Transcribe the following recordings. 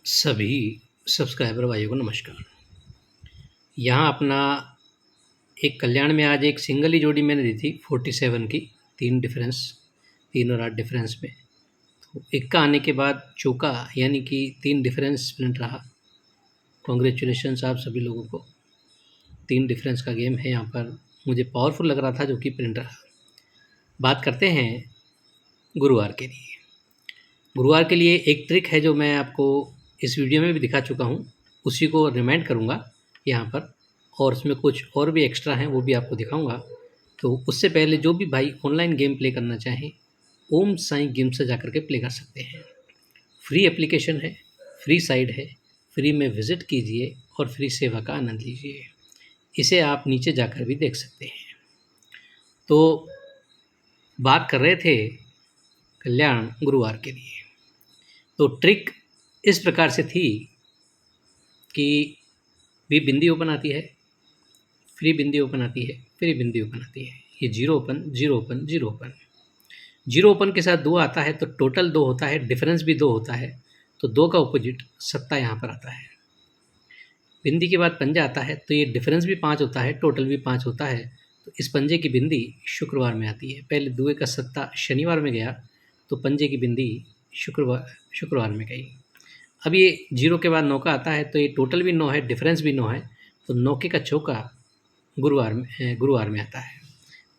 सभी सब्सक्राइबर भाइयों को नमस्कार। यहाँ अपना एक कल्याण में आज एक सिंगल ही जोड़ी मैंने दी थी 47 की, 3 डिफरेंस, 3 और 8 डिफरेंस में। तो इक्का आने के बाद चौका यानी कि 3 डिफरेंस प्रिंट रहा। कॉन्ग्रेचुलेशंस आप सभी लोगों को। 3 डिफरेंस का गेम है यहाँ पर, मुझे पावरफुल लग रहा था जो कि प्रिंट रहा। बात करते हैं गुरुवार के लिए। गुरुवार के लिए एक ट्रिक है जो मैं आपको इस वीडियो में भी दिखा चुका हूँ, उसी को रिमाइंड करूँगा यहाँ पर, और उसमें कुछ और भी एक्स्ट्रा हैं वो भी आपको दिखाऊंगा। तो उससे पहले जो भी भाई ऑनलाइन गेम प्ले करना चाहें, ओम साई गेम से जाकर के प्ले कर सकते हैं। फ्री एप्लीकेशन है, फ्री साइट है, फ्री में विज़िट कीजिए और फ्री सेवा का आनंद लीजिए। इसे आप नीचे जाकर भी देख सकते हैं। तो बात कर रहे थे कल्याण गुरुवार के लिए। तो ट्रिक इस प्रकार से थी कि भी बिंदी ओपन आती है, फ्री बिंदी ओपन आती है, फ्री बिंदी ओपन आती है, ये zero open, zero open, zero open. Zero open के साथ 2 आता है तो टोटल 2 होता है, डिफरेंस भी 2 होता है, तो 2 का ऑपोजिट सत्ता यहाँ पर आता है। बिंदी के बाद पंजा आता है तो ये डिफरेंस भी 5 होता है, टोटल भी 5 होता है, तो इस पंजे की बिंदी शुक्रवार में आती है। पहले दुए का सत्ता शनिवार में गया तो पंजे की बिंदी शुक्रवार में गई। अब ये जीरो के बाद नौका आता है तो ये टोटल भी 9 है, डिफरेंस भी 9 है, तो नौके का चौका गुरुवार में आता है।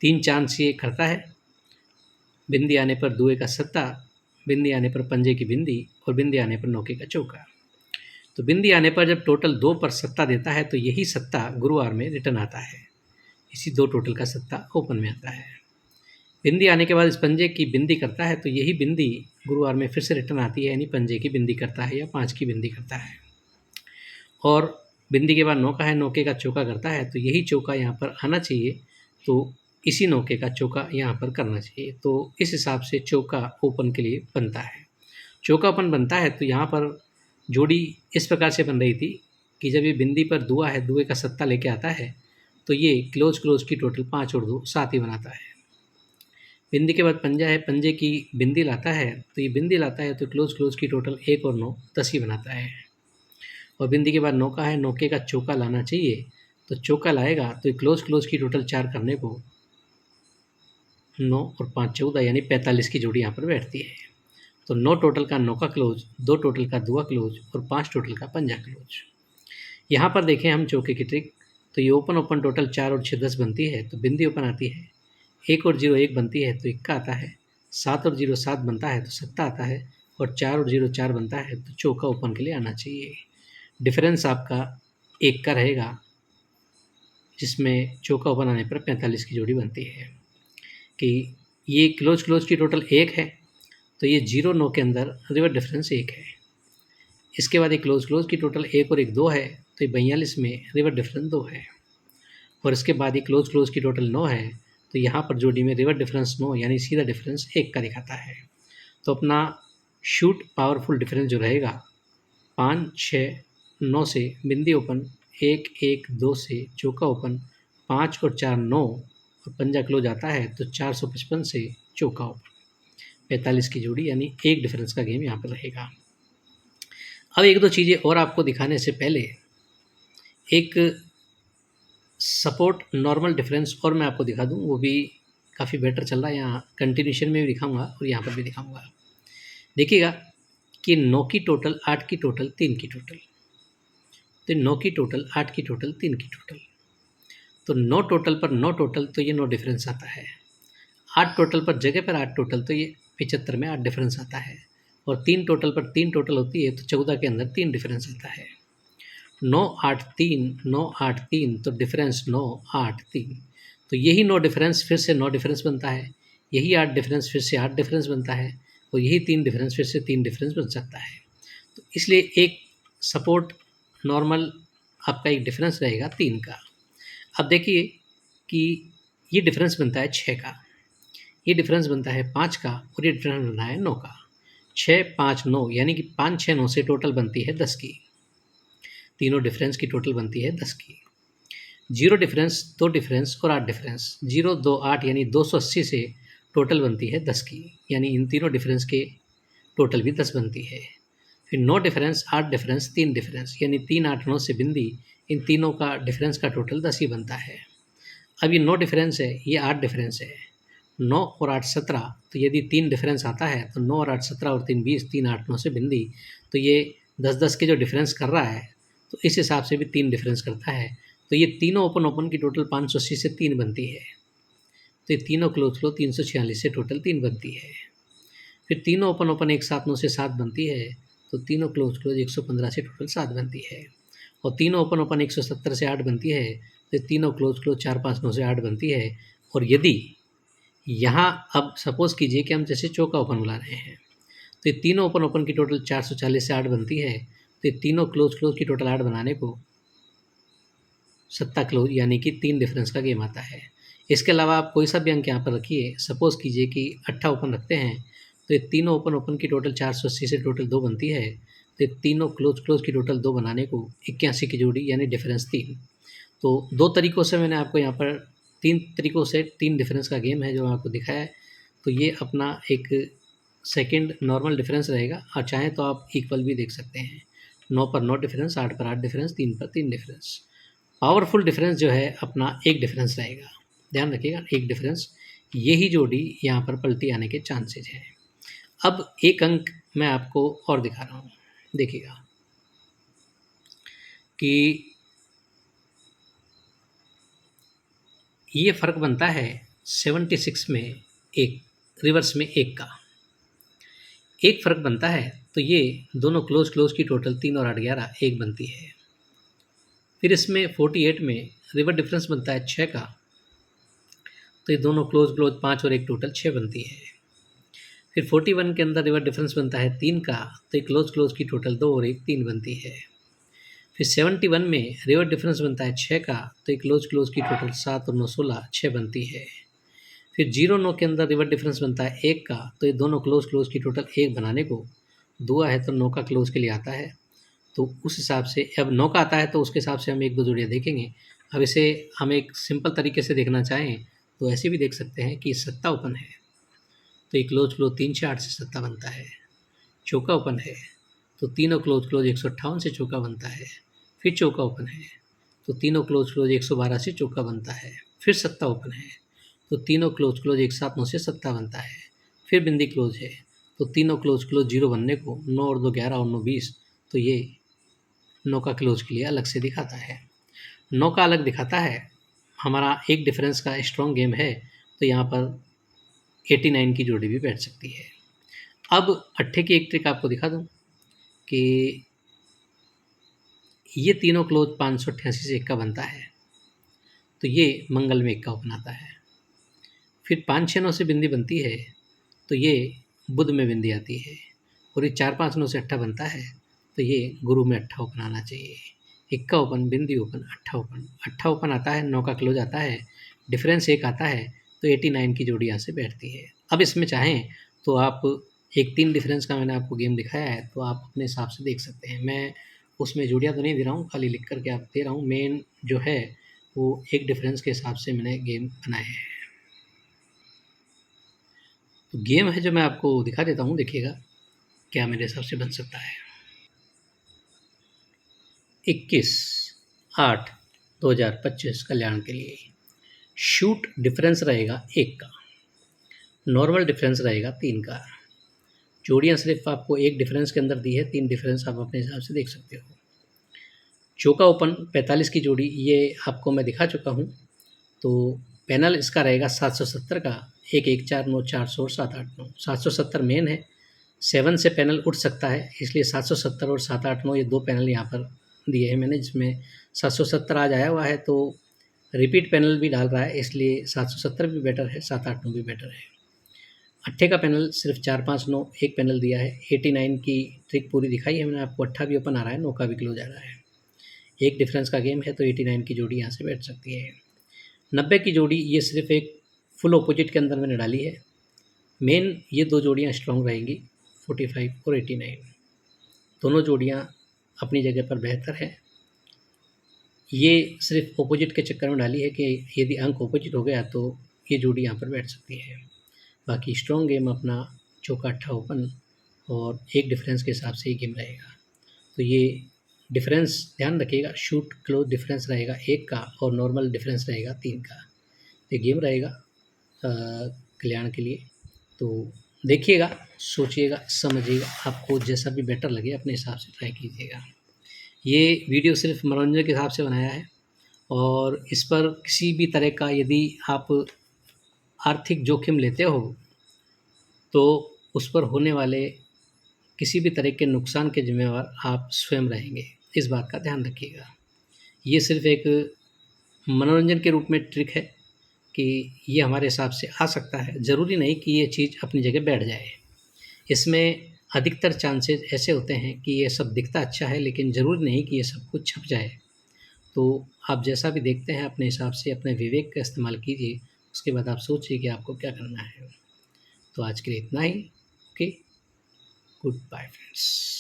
3 चांस ये करता है। बिंदी आने पर दुए का सत्ता, बिंदी आने पर पंजे की बिंदी और बिंदी आने पर नौके का चौका। तो बिंदी आने पर जब टोटल 2 पर सत्ता देता है तो यही सत्ता गुरुवार में रिटर्न आता है। इसी 2 टोटल का सत्ता ओपन में आता है। बिंदी आने के बाद इस पंजे की बिंदी करता है तो यही बिंदी गुरुवार में फिर से रिटर्न आती है, यानी पंजे की बिंदी करता है या 5 की बिंदी करता है। और बिंदी के बाद नौका है, नौके का चौका करता है तो यही चौका यहाँ पर आना चाहिए, तो इसी नौके का चौका यहाँ पर करना चाहिए। तो इस हिसाब से चौका ओपन के लिए बनता है। चौका ओपन बनता है तो यहाँ पर जोड़ी इस प्रकार से बन रही थी कि जब ये बिंदी पर दुआ है, दुए का सत्ता लेके आता है तो ये क्लोज की टोटल 5 और 2 7 ही बनाता है। बिंदी के बाद पंजा है, पंजे की बिंदी लाता है तो ये बिंदी लाता है तो क्लोज की टोटल 1 और 9 10 ही बनाता है। और बिंदी के बाद नौका है, नौके का चौका लाना चाहिए, तो चौका लाएगा तो क्लोज की टोटल 4 करने को 9 और 5 14 यानी 45 की जोड़ी यहाँ पर बैठती है। तो 9 टोटल का नौका क्लोज, 2 टोटल का दुआ क्लोज और 5 टोटल का पंजा क्लोज। यहाँ पर देखें हम चौके की ट्रिक, तो ये ओपन टोटल 4 और 6 10 बनती है तो बिंदी ओपन आती है। 1 और 0 1 बनती है तो इक्का आता है। 7 और 0 7 बनता है तो सत्ता आता है। और 4 और 0 4 बनता है तो चौका ओपन के लिए आना चाहिए। डिफरेंस आपका 1 का रहेगा, जिसमें चौका ओपन आने पर 45 की जोड़ी बनती है। कि ये क्लोज की टोटल 1 है तो ये 0 9 के अंदर रिवर्स डिफरेंस 1 है। इसके बाद एक क्लोज की टोटल 1 और 1 2 है तो ये 42 में रिवर्स डिफरेंस 2 है। और इसके बाद ये क्लोज की टोटल 9 है तो यहाँ पर जोड़ी में रिवर्स डिफरेंस 9 यानी सीधा डिफरेंस 1 का दिखाता है। तो अपना शूट पावरफुल डिफरेंस जो रहेगा 5 6 9 से बिंदी ओपन, 1 1 2 से चौका ओपन, 5 और 4 9 और पंजा क्लोज आता है तो 455 से चौका ओपन, 45 की जोड़ी यानी 1 डिफरेंस का गेम यहाँ पर रहेगा। अब 1 2 चीज़ें और आपको दिखाने से पहले एक सपोर्ट नॉर्मल डिफरेंस और मैं आपको दिखा दूँ, वो भी काफ़ी बेटर चल रहा है। यहाँ कंटिन्यूशन में भी दिखाऊंगा और यहाँ पर भी दिखाऊंगा। देखिएगा कि 9 की टोटल, 8 की टोटल, 3 की टोटल, तो 9 की टोटल, 8 की टोटल, 3 की टोटल, तो 9 टोटल पर 9 टोटल तो ये 9 डिफरेंस आता है। 8 टोटल पर जगह पर 8 टोटल तो ये 75 में 8 डिफरेंस आता है। और 3 टोटल पर 3 टोटल होती है तो 14 के अंदर 3 डिफरेंस आता है। 9 8 3 9 8 3 तो डिफरेंस 9 8 3, तो यही 9 डिफरेंस फिर से 9 डिफरेंस बनता है, यही 8 डिफरेंस फिर से 8 डिफरेंस बनता है, और यही 3 डिफरेंस फिर से 3 डिफरेंस बन सकता है। तो इसलिए एक सपोर्ट नॉर्मल आपका एक डिफरेंस रहेगा 3 का। अब देखिए कि ये डिफरेंस बनता है 6 का, ये डिफरेंस बनता है 5 का और ये डिफरेंस बनता है 9 का। 6 5 9 यानी कि 5 6 9 से टोटल बनती है 10 की। तीनों डिफरेंस की टोटल बनती है 10 की। 0 डिफरेंस, 2 डिफरेंस और 8 डिफरेंस, 0 2 8 यानी 280 से टोटल बनती है 10 की, यानी इन तीनों डिफरेंस के टोटल भी 10 बनती है। फिर 9 डिफरेंस, 8 डिफरेंस, 3 डिफरेंस, यानी 3, 8, 9 से बिंदी, इन तीनों का डिफरेंस का टोटल 10 ही बनता है। अब ये 9 डिफरेंस है, ये 8 डिफरेंस है। 9 और 8 17, तो यदि 3 डिफरेंस आता है तो 9 और 8 17 और 3 20, 3, 8, 9 से बिंदी, तो ये 10-10 के जो डिफरेंस कर रहा है, तो इस हिसाब से भी 3 डिफरेंस करता है। तो ये तीनों ओपन ओपन की टोटल 580 से 3 बनती है। तो ये तीनों क्लोज क्लोज 346 से टोटल 3 बनती है। फिर तीनों ओपन ओपन एक साथ 9 से 7 बनती है, तो तीनों क्लोज क्लोज 115 से टोटल 7 बनती है। और तीनों ओपन ओपन 170 से 8 बनती है, तो तीनों क्लोज क्लोज 4, 5, 9 से 8 बनती है। और यदि यहाँ अब सपोज़ कीजिए कि हम जैसे चौका ओपन बुला रहे हैं, तो ये तीनों ओपन ओपन की टोटल 440 से 8 बनती है, तो ये तीनों क्लोज क्लोज की टोटल 8 बनाने को सत्ता क्लोज यानी कि 3 डिफरेंस का गेम आता है। इसके अलावा आप कोई सा भी अंक यहाँ पर रखिए, सपोज़ कीजिए कि 8 ओपन रखते हैं, तो ये तीनों ओपन ओपन की टोटल 480 से टोटल 2 बनती है, तो ये तीनों क्लोज क्लोज की टोटल 2 बनाने को 81 की जोड़ी यानी डिफरेंस 3। तो 2 तरीकों से मैंने आपको यहाँ पर 3 तरीकों से 3 डिफरेंस का गेम है जो आपको दिखाया है। तो ये अपना एक सेकंड नॉर्मल डिफरेंस रहेगा, और चाहें तो आप इक्वल भी देख सकते हैं। 9 पर 9 डिफरेंस, 8 पर 8 डिफरेंस, 3 पर 3 डिफरेंस। पावरफुल डिफरेंस जो है अपना एक डिफरेंस रहेगा, ध्यान रखिएगा, एक डिफरेंस। यही जोड़ी यहाँ पर पलटी आने के चांसेज हैं। अब एक अंक मैं आपको और दिखा रहा हूँ, देखिएगा कि ये फ़र्क बनता है 76 में एक, रिवर्स में एक का एक फ़र्क बनता है, तो ये दोनों क्लोज क्लोज की टोटल 3 और 8 11 एक बनती है। फिर इसमें 48 में रिवर डिफरेंस बनता है 6 का, तो ये दोनों क्लोज क्लोज 5 और 1 टोटल 6 बनती है। फिर 41 के अंदर रिवर डिफरेंस बनता है 3 का, तो ये क्लोज क्लोज की टोटल 2 और 1 3 बनती है। फिर 71 में रिवर डिफरेंस बनता है 6 का, तो ये क्लोज क्लोज की टोटल 7 और 9 16 6 बनती है। फिर 09 के अंदर रिवर डिफरेंस बनता है 1 का, तो ये दोनों क्लोज क्लोज की टोटल 1 बनाने को, दुआ है तो 9 का क्लोज के लिए आता है, तो उस हिसाब से अब 9 का आता है तो उसके हिसाब से हम 1-2 जोड़ियाँ देखेंगे। अब इसे हम एक सिंपल तरीके से देखना चाहें तो ऐसे भी देख सकते हैं कि सत्ता ओपन है, तो ये क्लोज क्लोज 3 6 8 से सत्ता बनता है। चौका ओपन है, तो तीनों क्लोज क्लोज 158 से चौका बनता है। फिर चौका ओपन है, तो तीनों क्लोज क्लोज 112 से चौका बनता है। फिर सत्ता ओपन है, तो तीनों क्लोज क्लोज 179 से सत्ता बनता है। फिर बिंदी क्लोज है, तो तीनों क्लोज क्लोज 0 बनने को 9 और 2 11 और 9 20, तो ये 9 का क्लोज के लिए अलग से दिखाता है। 9 का अलग दिखाता है, हमारा एक डिफरेंस का स्ट्रॉन्ग गेम है, तो यहाँ पर 89 की जोड़ी भी बैठ सकती है। अब अट्ठे की एक ट्रिक आपको दिखा दूँ कि ये तीनों क्लोज 588 से 1 का बनता है, तो ये मंगल में 1 का ओपन आता है। फिर 5 6 9 से बिंदी बनती है, तो ये बुध में बिंदी आती है। और ये 4 5 9 से अट्ठा बनता है, तो ये गुरु में अट्ठा ओपन आना चाहिए। 1 का ओपन, बिंदी ओपन, अट्ठा ओपन आता है, 9 का क्लोज आता है, डिफरेंस 1 आता है, तो 89 की जोड़ी यहाँ से बैठती है। अब इसमें चाहें तो आप एक 3 डिफरेंस का मैंने आपको गेम दिखाया है, तो आप अपने हिसाब से देख सकते हैं। मैं उसमें जोड़ियाँ तो नहीं दे रहा हूँ, खाली लिख कर के आप दे रहा हूँ। मेन जो है वो एक डिफरेंस के हिसाब से मैंने गेम बनाए हैं। तो गेम है जो मैं आपको दिखा देता हूँ, देखिएगा क्या मेरे हिसाब से बन सकता है। 21/8/2025 कल्याण के लिए शूट डिफरेंस रहेगा 1 का, नॉर्मल डिफरेंस रहेगा 3 का। जोड़ियाँ सिर्फ आपको एक डिफरेंस के अंदर दी है, 3 डिफरेंस आप अपने हिसाब से देख सकते हो। चौका ओपन 45 की जोड़ी ये आपको मैं दिखा चुका हूँ, तो पैनल इसका रहेगा 770 का, 1 1 4 9 400 और 7 8 9। 770 मेन है, 7 से पैनल उठ सकता है, इसलिए 770 और 7 8 9 ये 2 पैनल यहाँ पर दिए हैं मैंने, जिसमें 770 आज आया हुआ है, तो रिपीट पैनल भी डाल रहा है, इसलिए 770 भी बेटर है, 7 8 9 भी बेटर है। अट्ठे का पैनल सिर्फ 4 5 9 एक पैनल दिया है। 89 की ट्रिक पूरी दिखाई है मैंने आपको, अट्ठा भी ओपन आ रहा है, 9 का भी क्लोज आ रहा है। एक डिफरेंस का गेम है, तो 89 की जोड़ी यहाँ से बैठ सकती है। 90 की जोड़ी ये सिर्फ एक फुल ऑपोजिट के अंदर मैंने डाली है। मेन ये 2 जोड़ियाँ स्ट्रॉन्ग रहेंगी, 45 और 89। दोनों जोड़ियाँ अपनी जगह पर बेहतर है। ये सिर्फ ऑपोजिट के चक्कर में डाली है कि यदि अंक ऑपोजिट हो गया तो ये जोड़ी यहाँ पर बैठ सकती है। बाकी स्ट्रॉन्ग गेम अपना चौका अट्ठा ओपन और एक डिफरेंस के हिसाब से ही गेम रहेगा। तो ये डिफरेंस ध्यान रखिएगा, शूट क्लोज डिफरेंस रहेगा 1 का और नॉर्मल डिफरेंस रहेगा 3 का। ये गेम रहेगा कल्याण के लिए। तो देखिएगा, सोचिएगा, समझिएगा, आपको जैसा भी बेटर लगे अपने हिसाब से ट्राई कीजिएगा। ये वीडियो सिर्फ मनोरंजन के हिसाब से बनाया है और इस पर किसी भी तरह का यदि आप आर्थिक जोखिम लेते हो तो उस पर होने वाले किसी भी तरह के नुकसान के ज़िम्मेवार आप स्वयं रहेंगे। इस बात का ध्यान रखिएगा। ये सिर्फ़ एक मनोरंजन के रूप में ट्रिक है कि ये हमारे हिसाब से आ सकता है, ज़रूरी नहीं कि ये चीज़ अपनी जगह बैठ जाए। इसमें अधिकतर चांसेस ऐसे होते हैं कि ये सब दिखता अच्छा है लेकिन ज़रूरी नहीं कि ये सब कुछ छप जाए। तो आप जैसा भी देखते हैं अपने हिसाब से अपने विवेक का इस्तेमाल कीजिए, उसके बाद आप सोचिए कि आपको क्या करना है। तो आज के लिए इतना ही। Okay, good bye friends.